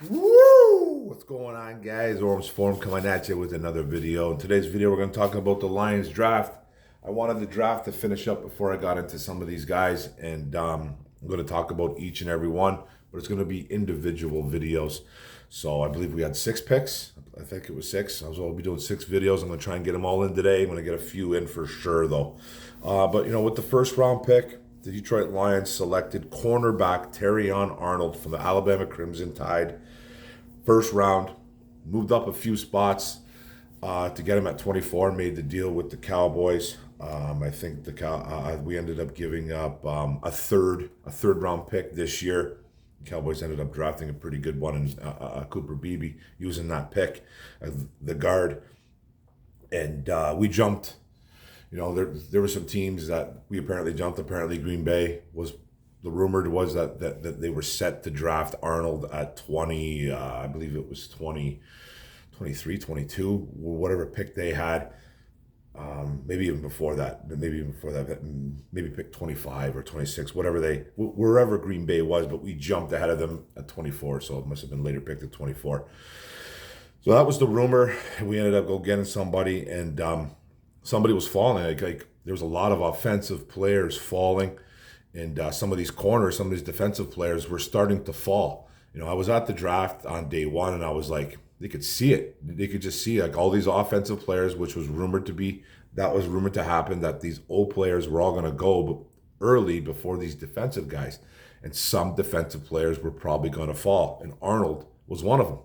Woo! What's going on, guys? Orms Form coming at you with another video. In today's video, we're going to talk about the Lions draft. I wanted the draft to finish up before I got into some of these guys, and I'm going to talk about each and every one, but it's going to be individual videos. So I believe we had 6 picks. I think it was 6. I'll be doing 6 videos. I'm going to try and get them all in today. I'm going to get a few in for sure, though. But, with the first round pick, the Detroit Lions selected cornerback Terrion Arnold from the Alabama Crimson Tide. First round, moved up a few spots to get him at 24. Made the deal with the Cowboys. I think we ended up giving up a third round pick this year. The Cowboys ended up drafting a pretty good one in Cooper Beebe, using that pick as the guard, and we jumped. There were some teams that we apparently jumped. Apparently, Green Bay was. The rumored was that they were set to draft Arnold at 20, I believe it was 20, 23, 22, whatever pick they had. Maybe even before that, maybe pick 25 or 26, wherever Green Bay was, but we jumped ahead of them at 24, so it must have been later picked at 24. So that was the rumor. We ended up getting somebody, and somebody was falling. Like there was a lot of offensive players falling. And some of these corners, some of these defensive players were starting to fall. I was at the draft on day one, and I was like, they could see it. They could just see like all these offensive players, which was rumored to happen, that these old players were all going to go early before these defensive guys. And some defensive players were probably going to fall. And Arnold was one of them.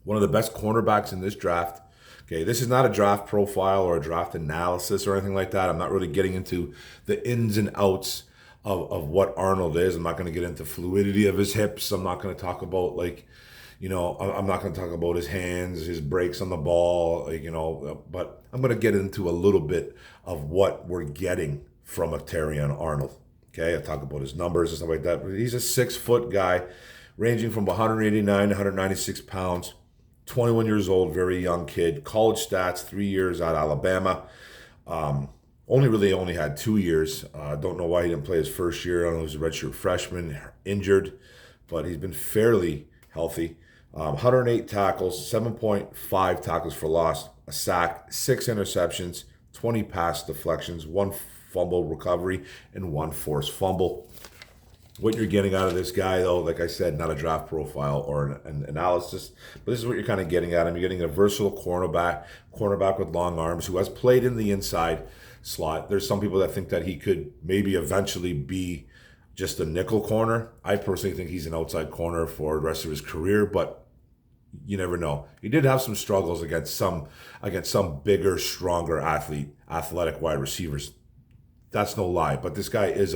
One of the best cornerbacks in this draft. Okay, this is not a draft profile or a draft analysis or anything like that. I'm not really getting into the ins and outs of what Arnold is. I'm not going to get into fluidity of his hips. I'm not going to talk about I'm not going to talk about his hands, his breaks on the ball, but I'm going to get into a little bit of what we're getting from a Terrion Arnold. Okay, I'll talk about his numbers and stuff like that. But he's a 6-foot guy, ranging from 189 to 196 pounds, 21 years old, very young kid. College stats, 3 years at Alabama. Only had 2 years. Don't know why he didn't play his first year. I don't know, he was a redshirt freshman, injured, but he's been fairly healthy. 108 tackles, 7.5 tackles for loss, a sack, 6 interceptions, 20 pass deflections, 1 fumble recovery, and 1 forced fumble. What you're getting out of this guy, though, like I said, not a draft profile or an analysis, but this is what you're kind of getting at him. You're getting a versatile cornerback with long arms who has played in the inside slot. There's some people that think that he could maybe eventually be just a nickel corner. I personally think he's an outside corner for the rest of his career, but you never know. He did have some struggles against some bigger, stronger athletic wide receivers. That's no lie. But this guy is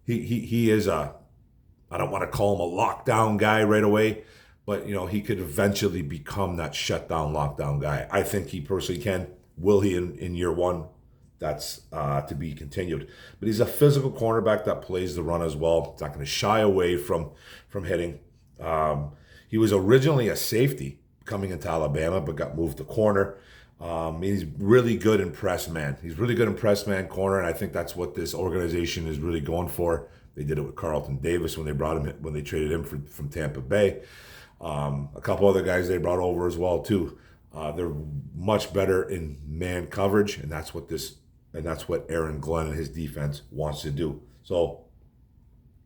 he is a, I don't want to call him a lockdown guy right away, but he could eventually become that shutdown lockdown guy. I think he personally can. Will he in year one? That's to be continued. But he's a physical cornerback that plays the run as well. He's not going to shy away from hitting. He was originally a safety coming into Alabama, but got moved to corner. He's really good in press man. He's really good in press man corner, and I think that's what this organization is really going for. They did it with Carlton Davis when they traded him from Tampa Bay. A couple other guys they brought over as well too. They're much better in man coverage, and that's what Aaron Glenn and his defense wants to do. So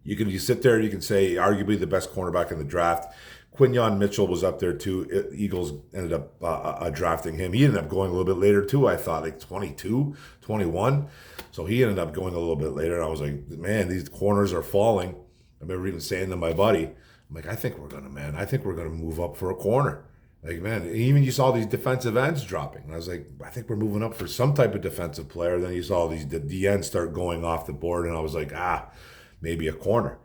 you sit there and you can say arguably the best cornerback in the draft. Quinyon Mitchell was up there too. Eagles ended up drafting him. He ended up going a little bit later too, I thought, like 22, 21. So he ended up going a little bit later. And I was like, man, these corners are falling. I remember even saying to my buddy, I'm like, I think we're going to move up for a corner. Like, man, even you saw these defensive ends dropping. And I was like, I think we're moving up for some type of defensive player. Then you saw the ends start going off the board. And I was like, maybe a corner.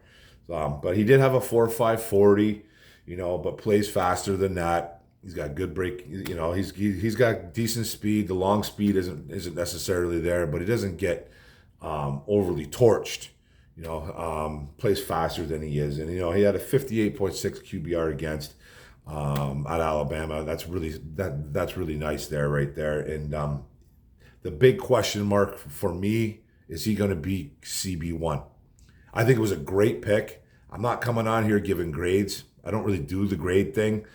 But he did have a 4.5 40. But plays faster than that. He's got good break. He's got decent speed. The long speed isn't necessarily there, but he doesn't get overly torched. Plays faster than he is, and he had a 58.6 QBR against at Alabama. That's really nice there, right there. And the big question mark for me is he going to be CB1? I think it was a great pick. I'm not coming on here giving grades. I don't really do the grade thing.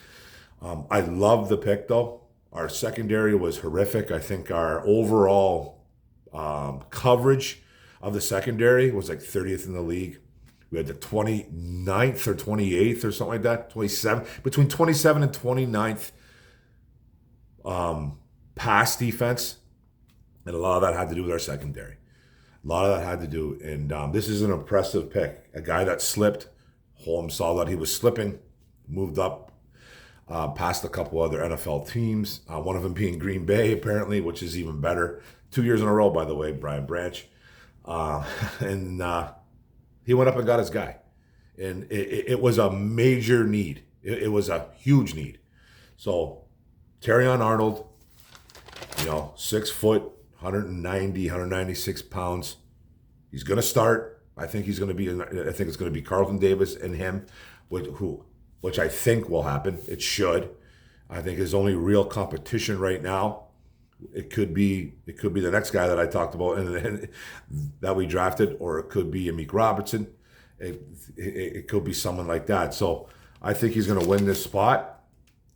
I love the pick though. Our secondary was horrific. I think our overall coverage of the secondary was like 30th in the league. We had the 29th or 28th or something like that, 27, between 27 and 29th pass defense. And a lot of that had to do with our secondary. A lot of that had to do, and this is an impressive pick. A guy that slipped. Holmes saw that he was slipping, moved up past a couple other NFL teams, one of them being Green Bay, apparently, which is even better. 2 years in a row, by the way, Brian Branch. And he went up and got his guy. And it was a major need. It was a huge need. So, Terrion Arnold, 6 foot, 190, 196 pounds. He's going to start. I think it's going to be Carlton Davis and him, which I think will happen. It should. I think his only real competition right now, it could be the next guy that I talked about and that we drafted, or it could be Amik Robertson. It could be someone like that. So I think he's going to win this spot.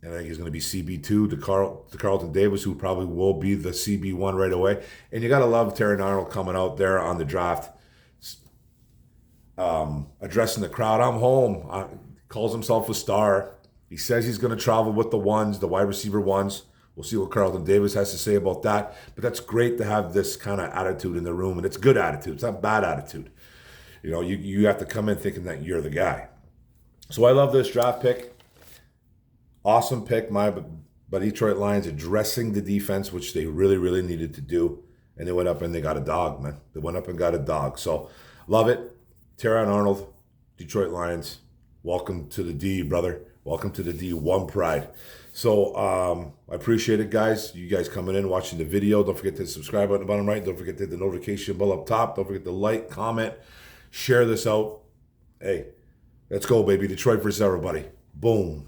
And I think he's going to be CB2 to Carlton Davis, who probably will be the CB1 right away. And you got to love Terrion Arnold coming out there on the draft, addressing the crowd. I'm home. Calls himself a star. He says he's going to travel with the ones, the wide receiver ones. We'll see what Carlton Davis has to say about that. But that's great to have this kind of attitude in the room. And it's good attitude. It's not bad attitude. You have to come in thinking that you're the guy. So I love this draft pick. Awesome pick by Detroit Lions, addressing the defense, which they really, really needed to do. And they went up and they got a dog, man. They went up and got a dog. So, love it. Terrion Arnold, Detroit Lions. Welcome to the D, brother. Welcome to the D1 Pride. So, I appreciate it, guys. You guys coming in, watching the video. Don't forget to subscribe button on the bottom right. Don't forget to hit the notification bell up top. Don't forget to like, comment, share this out. Hey, let's go, baby. Detroit versus everybody. Boom.